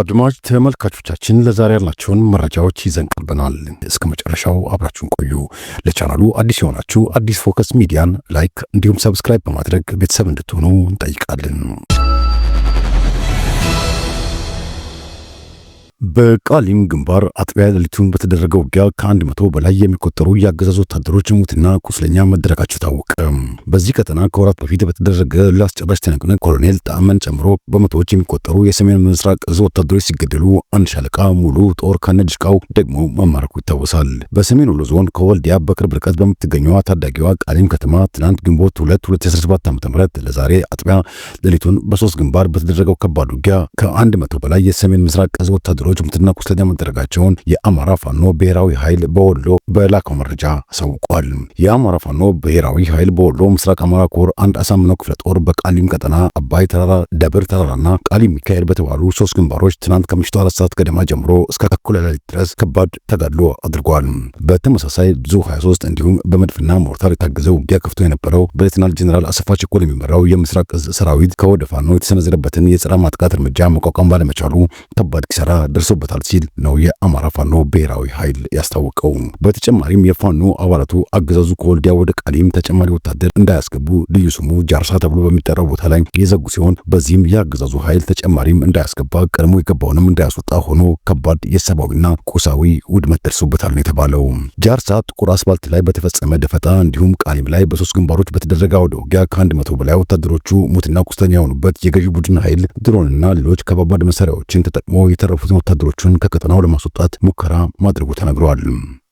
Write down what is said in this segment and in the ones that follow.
አድማጭ ተመልካቾቻችን ለዛሬ ያላችሁን መረጃዎች ይዘን ቀርበናል። እስከ መጨረሻው አብራችሁን ቆዩ። ለቻናሉ አዲስ የሆናችሁ አዲስ ፎከስ ሚዲያን ላይክ እንዲሁም ሰብስክራይብ በማድረግ ቤተሰብ እንድትሆኑ እንጠይቃለን። በቃሊም ግንባር አጥቢያ ሌሊቱን በተደረገው ውጊያ ከ100 በላይ የሚቆጠሩ የአገዛዙ ወታደሮች ሙትና ቁስለኛ መደረጋቸው ታወቀ። በዚህ ቀጠና ከወራት በፊት በተደረገ ለአስጨራሽ ትንቅንቅ ኮሎኔል ጣዕመን ጨምሮ በመቶዎች የሚቆጠሩ የሰሜን ምስራቅ እዝ ወታደሮች ሲገደሉ አንድ ሻለቃ ሙሉ ጦር ከነድሽቃው ደግሞ መማረኩ ይታወሳል። በሰሜን ወሎ ዞን ከወልዲያ በቅርብ ርቀት በምትገኘው ታዳጊዋ ቃሊም ከተማ ትናንት ግንቦት 2 2017 ዓ.ም ለዛሬ አጥቢያ ሌሊቱን በሶስት ግንባር በተደረገው ከባድ ውጊያ ከ100 በላይ የሰሜን ምስራቅ እዝ ወታደሮች ሙትና ቁስለኛ መደረጋቸውን የአማራ ፋኖ ብሔራዊ ኃይል በወሎ በላከው መረጃ አሳውቋል። የአማራ ፋኖ ብሔራዊ ኃይል በወሎ ምስራቅ አማራ ኮር አንድ አሳምነው ክፍለ ጦር በቃሊም ቀጠና አባይ ተራራ፣ ደብር ተራራና ቃሊም ሚካኤል በተባሉ ሶስት ግንባሮች ትናንት ከምሽቱ 4 ሰዓት ገደማ ጀምሮ እስከ እኩለ ሌሊት ድረስ ከባድ ተጋድሎ አድርጓል። በተመሳሳይ ዙ 23 እንዲሁም በመድፍና ሞርታር የታገዘው ውጊያ ከፍቶ የነበረው በሌተናል ጄኔራል አሰፋ ቸኮል የሚመራው የምስራቅ እዝ ሰራዊት ከወደ ፋኖ የተሰነዘረበትን የጸረ ማጥቃት እርምጃ መቋቋም ባለመቻሉ ከባድ ኪሳራ ደርሶበታል ሲል ነው የአማራ ፋኖ ብሔራዊ ኃይል ያስታወቀው። በተጨማሪም የፋኖ አባላቱ አገዛዙ ከወልዲያ ወደ ቃሊም ተጨማሪ ወታደር እንዳያስገቡ ልዩ ስሙ ጃርሳ ተብሎ በሚጠራው ቦታ ላይ የዘጉ ሲሆን በዚህም የአገዛዙ ኃይል ተጨማሪም እንዳያስገባ ቀድሞ የገባውንም እንዳያስወጣ ሆኖ ከባድ የሰብአዊና ቁሳዊ ውድመት ደርሶበታል ነው የተባለው። ጃርሳ ጥቁር አስፋልት ላይ በተፈጸመ ደፈጣ እንዲሁም ቃሊም ላይ በሶስት ግንባሮች በተደረገ አውደ ውጊያ ከ100 በላይ ወታደሮቹ ሙትና ቁስለኛ የሆኑበት የገዢ ቡድን ኃይል ድሮንና ሌሎች ከባባድ መሳሪያዎችን ተጠቅሞ የተረፉትን ወታደሮቹን ከቀጠናው ለማስወጣት ሙከራ ማድረጉ ተነግሯል።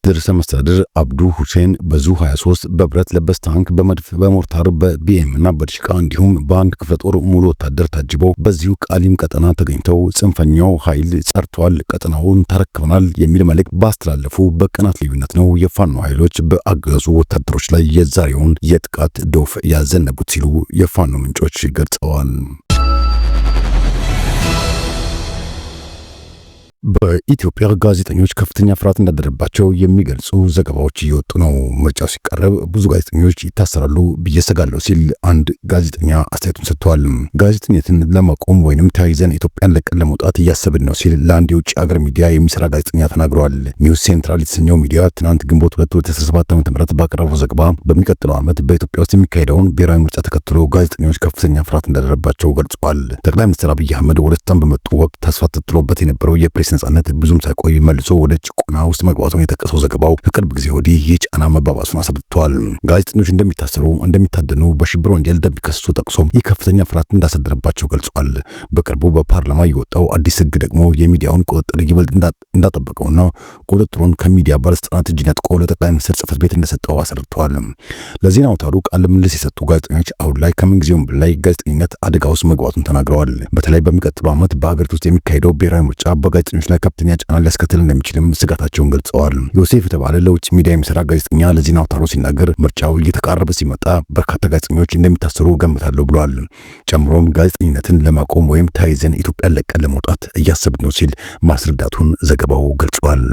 ርዕሰ መስተዳድር አብዱ ሁሴን በዙ 23 በብረት ለበስ ታንክ በመድፍ በሞርታር በቢኤም እና በድሽቃ እንዲሁም በአንድ ክፍለ ጦር ሙሉ ወታደር ታጅበው በዚሁ ቃሊም ቀጠና ተገኝተው ጽንፈኛው ኃይል ጸርቷል፣ ቀጠናውን ተረክበናል የሚል መልእክት ባስተላለፉ በቀናት ልዩነት ነው የፋኖ ኃይሎች በአገዛዙ ወታደሮች ላይ የዛሬውን የጥቃት ዶፍ ያዘነቡት ሲሉ የፋኖ ምንጮች ገልጸዋል። በኢትዮጵያ ጋዜጠኞች ከፍተኛ ፍርሃት እንዳደረባቸው የሚገልጹ ዘገባዎች እየወጡ ነው። ምርጫው ሲቃረብ ብዙ ጋዜጠኞች ይታሰራሉ ብዬ ሰጋለሁ ሲል አንድ ጋዜጠኛ አስተያየቱን ሰጥቷል። ጋዜጠኝነትን ለማቆም ወይንም ተያይዘን ኢትዮጵያን ለቀን ለመውጣት እያሰብን ነው ሲል ለአንድ የውጭ ሀገር ሚዲያ የሚሰራ ጋዜጠኛ ተናግሯል። ኒውስ ሴንትራል የተሰኘው ሚዲያ ትናንት ግንቦት 2017 ዓ.ም ባቀረበው ዘገባ በሚቀጥለው ዓመት በኢትዮጵያ ውስጥ የሚካሄደውን ብሔራዊ ምርጫ ተከትሎ ጋዜጠኞች ከፍተኛ ፍርሃት እንዳደረባቸው ገልጿል። ጠቅላይ ሚኒስትር አብይ አህመድ ወደ ስልጣን በመጡ ወቅት ተስፋ ተጥሎበት የነበረው የፕሬስ ነጻነት ብዙም ሳይቆይ መልሶ ወደ ጭቆና ውስጥ መግባቱን የጠቀሰው ዘገባው ከቅርብ ጊዜ ወዲህ ይህ ጫና መባባሱን አስረድቷል። ጋዜጠኞች እንደሚታሰሩ፣ እንደሚታደኑ፣ በሽብር ወንጀል እንደሚከሰሱ ጠቅሶ ይህ ከፍተኛ ፍርሃት እንዳሳደረባቸው ገልጿል። በቅርቡ በፓርላማ የወጣው አዲስ ሕግ ደግሞ የሚዲያውን ቁጥጥር ይበልጥ እንዳጠበቀውና ቁጥጥሩን ከሚዲያ ባለስልጣናት እጅ ነጥቆ ለጠቅላይ ሚኒስትር ጽሕፈት ቤት እንደሰጠው አስረድቷል። ለዜና አውታሩ ቃለ ምልልስ የሰጡ ጋዜጠኞች አሁን ላይ ከምንጊዜውም በላይ ጋዜጠኝነት አደጋ ውስጥ መግባቱን ተናግረዋል። በተለይ በሚቀጥለው ዓመት በአገሪቱ ውስጥ የሚካሄደው ብሔራዊ ምርጫ በጋዜጠኞች ላይ ከፍተኛ ጫና ሊያስከትል እንደሚችልም ስጋታቸውን ገልጸዋል። ዮሴፍ የተባለ ለውጭ ሚዲያ የሚሰራ ጋዜጠኛ ለዜና አውታሩ ሲናገር ምርጫው እየተቃረበ ሲመጣ በርካታ ጋዜጠኞች እንደሚታሰሩ ገምታለሁ ብሏል። ጨምሮም ጋዜጠኝነትን ለማቆም ወይም ተያይዘን ኢትዮጵያን ለቀን ለመውጣት እያሰብን ነው ሲል ማስረዳቱን ዘገባው ገልጿል።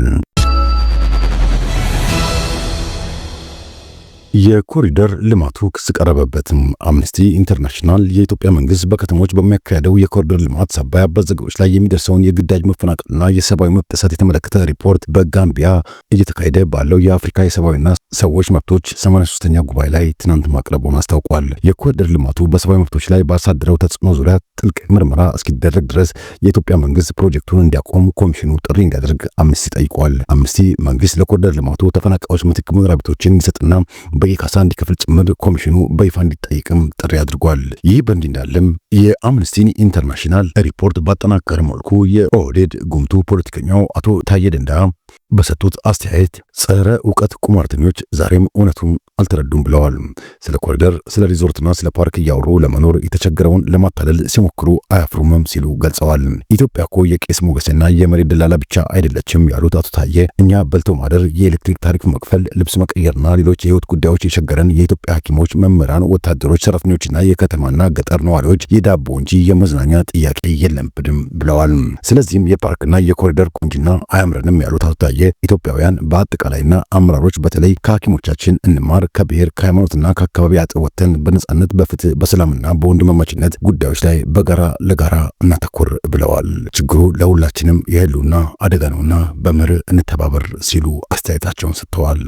የኮሪደር ልማቱ ክስ ቀረበበትም። አምነስቲ ኢንተርናሽናል የኢትዮጵያ መንግስት በከተሞች በሚያካሄደው የኮሪደር ልማት ሳቢያ በዜጎች ላይ የሚደርሰውን የግዳጅ መፈናቀልና የሰብአዊ መብት ጥሰት የተመለከተ ሪፖርት በጋምቢያ እየተካሄደ ባለው የአፍሪካ የሰብአዊና ሰዎች መብቶች 83ኛ ጉባኤ ላይ ትናንት ማቅረቡን አስታውቋል። የኮሪደር ልማቱ በሰብአዊ መብቶች ላይ ባሳደረው ተጽዕኖ ዙሪያ ጥልቅ ምርመራ እስኪደረግ ድረስ የኢትዮጵያ መንግስት ፕሮጀክቱን እንዲያቆም ኮሚሽኑ ጥሪ እንዲያደርግ አምነስቲ ጠይቋል። አምነስቲ መንግስት ለኮሪደር ልማቱ ተፈናቃዮች ምትክ መኖሪያ ቤቶችን እንዲሰጥና በየካሳ እንዲከፍል ጭምር ኮሚሽኑ በይፋ እንዲጠይቅም ጥሪ አድርጓል። ይህ በእንዲህ እንዳለም የአምነስቲ ኢንተርናሽናል ሪፖርት ባጠናከረ መልኩ የኦህዴድ ጉምቱ ፖለቲከኛው አቶ ታዬ ደንደአ በሰጡት አስተያየት ጸረ እውቀት ቁማርተኞች ዛሬም እውነቱን አልተረዱም ብለዋል። ስለ ኮሪደር፣ ስለ ሪዞርትና ስለ ፓርክ እያወሩ ለመኖር የተቸገረውን ለማታለል ሲሞክሩ አያፍሩምም ሲሉ ገልጸዋል። ኢትዮጵያ እኮ የቄስ ሞገስና የመሬት ደላላ ብቻ አይደለችም ያሉት አቶ ታዬ እኛ በልቶ ማደር፣ የኤሌክትሪክ ታሪፍ መክፈል፣ ልብስ መቀየርና ሌሎች የህይወት ጉዳዮች የቸገረን የኢትዮጵያ ሐኪሞች፣ መምህራን፣ ወታደሮች፣ ሰራተኞችና የከተማና ገጠር ነዋሪዎች የዳቦ እንጂ የመዝናኛ ጥያቄ የለብንም ብለዋል። ስለዚህም የፓርክና የኮሪደር ቁንጅና አያምረንም ያሉት አቶ ታዬ ኢትዮጵያውያን በአጠቃላይና አመራሮች በተለይ ከሐኪሞቻችን እንማር፣ ከብሔር ከሃይማኖትና ከአካባቢ አጥወተን በነጻነት በፍትህ በሰላምና በወንድማማችነት ጉዳዮች ላይ በጋራ ለጋራ እናተኩር ብለዋል። ችግሩ ለሁላችንም የህልውና አደጋ ነውና በመርህ እንተባበር ሲሉ አስተያየታቸውን ሰጥተዋል።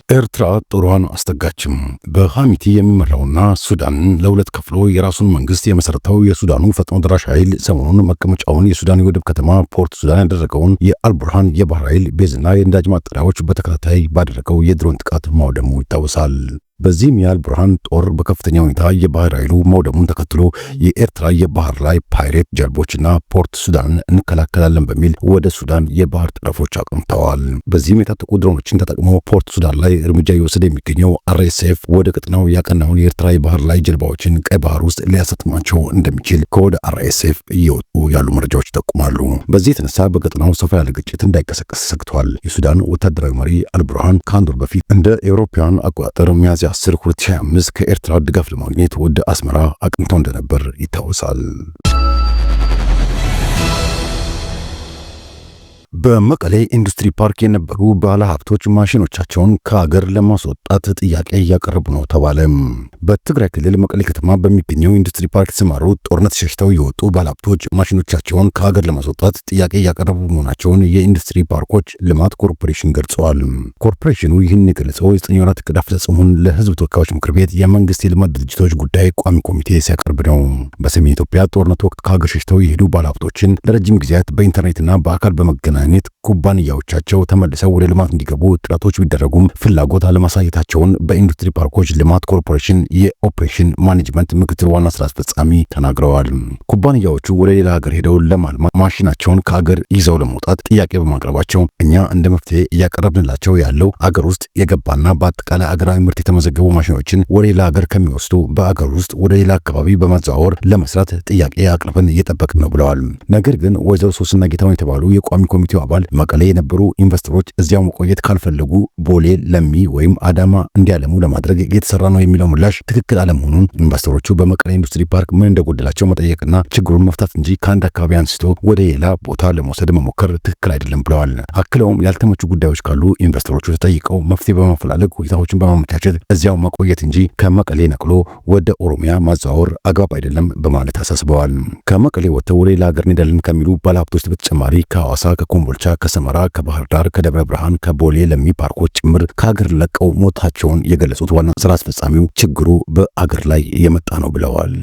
ኤርትራ ጦሯን አስጠጋችም። በሐሚቲ የሚመራውና ሱዳንን ለሁለት ከፍሎ የራሱን መንግስት የመሰረተው የሱዳኑ ፈጥኖ ደራሽ ኃይል ሰሞኑን መቀመጫውን የሱዳን የወደብ ከተማ ፖርት ሱዳን ያደረገውን የአልቡርሃን የባህር ኃይል ቤዝና የነዳጅ ማጣሪያዎች በተከታታይ ባደረገው የድሮን ጥቃት ማውደሙ ይታወሳል። በዚህም የአልቡርሃን ጦር በከፍተኛ ሁኔታ የባህር ኃይሉ መውደሙን ተከትሎ የኤርትራ የባህር ላይ ፓይሬት ጀልቦችና ፖርት ሱዳንን እንከላከላለን በሚል ወደ ሱዳን የባህር ጠረፎች አቅንተዋል። በዚህም የታጠቁ ድሮኖችን ተጠቅሞ ፖርት ሱዳን ላይ እርምጃ እየወሰደ የሚገኘው አርኤስኤፍ ወደ ቀጠናው ያቀናውን የኤርትራ የባህር ላይ ጀልባዎችን ቀይ ባህር ውስጥ ሊያሰጥማቸው እንደሚችል ከወደ አርኤስኤፍ እየወጡ ያሉ መረጃዎች ይጠቁማሉ። በዚህ የተነሳ በቀጠናው ሰፋ ያለ ግጭት እንዳይቀሰቀስ ሰግቷል። የሱዳን ወታደራዊ መሪ አልቡርሃን ከአንድ ወር በፊት እንደ ኤውሮፓውያን አቆጣጠር ሚያዝያ 10 2025 ከኤርትራ ድጋፍ ለማግኘት ወደ አስመራ አቅንተው እንደነበር ይታወሳል። በመቀሌ ኢንዱስትሪ ፓርክ የነበሩ ባለሀብቶች ማሽኖቻቸውን ከሀገር ለማስወጣት ጥያቄ እያቀረቡ ነው ተባለ። በትግራይ ክልል መቀሌ ከተማ በሚገኘው ኢንዱስትሪ ፓርክ የተሰማሩ ጦርነት ሸሽተው የወጡ ባለሀብቶች ማሽኖቻቸውን ከሀገር ለማስወጣት ጥያቄ እያቀረቡ መሆናቸውን የኢንዱስትሪ ፓርኮች ልማት ኮርፖሬሽን ገልጸዋል። ኮርፖሬሽኑ ይህን የገለጸው የ9 ወራት ዕቅድ አፈጻጸሙን ለሕዝብ ተወካዮች ምክር ቤት የመንግስት የልማት ድርጅቶች ጉዳይ ቋሚ ኮሚቴ ሲያቀርብ ነው። በሰሜን ኢትዮጵያ ጦርነት ወቅት ከሀገር ሸሽተው የሄዱ ባለሀብቶችን ለረጅም ጊዜያት በኢንተርኔትና በአካል በመገናኘት ኩባንያዎቻቸው ተመልሰው ወደ ልማት እንዲገቡ ጥረቶች ቢደረጉም ፍላጎት አለማሳየታቸውን በኢንዱስትሪ ፓርኮች ልማት ኮርፖሬሽን የኦፕሬሽን ማኔጅመንት ምክትል ዋና ስራ አስፈጻሚ ተናግረዋል። ኩባንያዎቹ ወደ ሌላ ሀገር ሄደው ለማልማት ማሽናቸውን ከሀገር ይዘው ለመውጣት ጥያቄ በማቅረባቸው እኛ እንደ መፍትሄ እያቀረብንላቸው ያለው አገር ውስጥ የገባና በአጠቃላይ አገራዊ ምርት የተመዘገቡ ማሽኖችን ወደ ሌላ ሀገር ከሚወስዱ በአገር ውስጥ ወደ ሌላ አካባቢ በማዘዋወር ለመስራት ጥያቄ አቅርበን እየጠበቅን ነው ብለዋል። ነገር ግን ወይዘሮ ሶስና ጌታውን የተባሉ የቋሚ ኮሚቴው አባል መቀሌ የነበሩ ኢንቨስተሮች እዚያው መቆየት ካልፈለጉ ቦሌ፣ ለሚ ወይም አዳማ እንዲያለሙ ለማድረግ እየተሰራ ነው የሚለው ምላሽ ትክክል አለመሆኑን ኢንቨስተሮቹ በመቀሌ ኢንዱስትሪ ፓርክ ምን እንደጎደላቸው መጠየቅና ችግሩን መፍታት እንጂ ከአንድ አካባቢ አንስቶ ወደ ሌላ ቦታ ለመውሰድ መሞከር ትክክል አይደለም ብለዋል። አክለውም ያልተመቹ ጉዳዮች ካሉ ኢንቨስተሮቹ ተጠይቀው መፍትሄ በማፈላለግ ሁኔታዎችን በማመቻቸት እዚያው መቆየት እንጂ ከመቀሌ ነቅሎ ወደ ኦሮሚያ ማዛወር አግባብ አይደለም በማለት አሳስበዋል። ከመቀሌ ወጥተው ወደ ሌላ ሀገር እንሄዳለን ከሚሉ ባለሀብቶች በተጨማሪ ከሐዋሳ፣ ከኮምቦልቻ፣ ከሰመራ፣ ከባህር ዳር፣ ከደብረ ብርሃን፣ ከቦሌ ለሚ ፓርኮች ጭምር ከሀገር ለቀው ሞታቸውን የገለጹት ዋና ስራ አስፈጻሚው ችግሩ በአገር ላይ የመጣ ነው ብለዋል።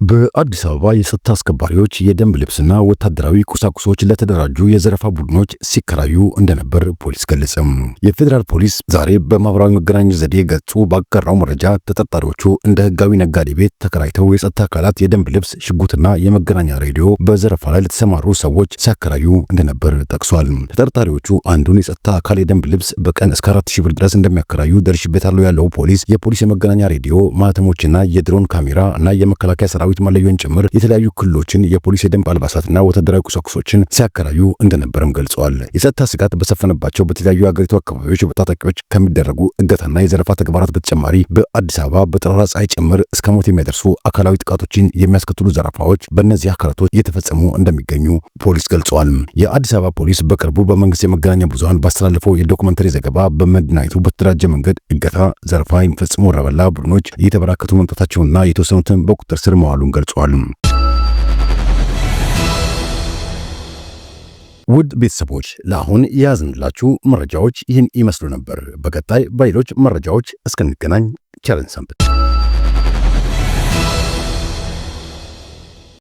በአዲስ አበባ የጸጥታ አስከባሪዎች የደንብ ልብስና ወታደራዊ ቁሳቁሶች ለተደራጁ የዘረፋ ቡድኖች ሲከራዩ እንደነበር ፖሊስ ገለጸም። የፌዴራል ፖሊስ ዛሬ በማህበራዊ መገናኛ ዘዴ ገጹ ባጋራው መረጃ ተጠርጣሪዎቹ እንደ ህጋዊ ነጋዴ ቤት ተከራይተው የጸጥታ አካላት የደንብ ልብስ፣ ሽጉጥና የመገናኛ ሬዲዮ በዘረፋ ላይ ለተሰማሩ ሰዎች ሲያከራዩ እንደነበር ጠቅሷል። ተጠርጣሪዎቹ አንዱን የጸጥታ አካል የደንብ ልብስ በቀን እስከ 4000 ብር ድረስ እንደሚያከራዩ ደርሽበታለሁ ያለው ፖሊስ የመገናኛ ሬዲዮ፣ ማህተሞችና የድሮን ካሜራ እና የመከላከያ ሰራዊት መለዮን ጭምር የተለያዩ ክልሎችን የፖሊስ የደንብ አልባሳትና ወታደራዊ ቁሳቁሶችን ሲያከራዩ እንደነበርም ገልጸዋል። የጸጥታ ስጋት በሰፈነባቸው በተለያዩ የሀገሪቱ አካባቢዎች በታጣቂዎች ከሚደረጉ እገታና የዘረፋ ተግባራት በተጨማሪ በአዲስ አበባ በጠራራ ፀሐይ ጭምር እስከ ሞት የሚያደርሱ አካላዊ ጥቃቶችን የሚያስከትሉ ዘረፋዎች በእነዚህ አካላቶች እየተፈጸሙ እንደሚገኙ ፖሊስ ገልጸዋል። የአዲስ አበባ ፖሊስ በቅርቡ በመንግስት የመገናኛ ብዙሃን ባስተላለፈው የዶክመንተሪ ዘገባ በመዲናይቱ በተደራጀ መንገድ እገታ፣ ዘረፋ የሚፈጽሙ ወረበላ ቡድኖች እየተበራከቱ መምጣታቸውና የተወሰኑትን በቁጥጥር ስር መዋሉን ገልጿል። ውድ ቤተሰቦች ለአሁን የያዝንላችሁ መረጃዎች ይህን ይመስሉ ነበር። በቀጣይ በሌሎች መረጃዎች እስክንገናኝ ቸርን ሰንብት።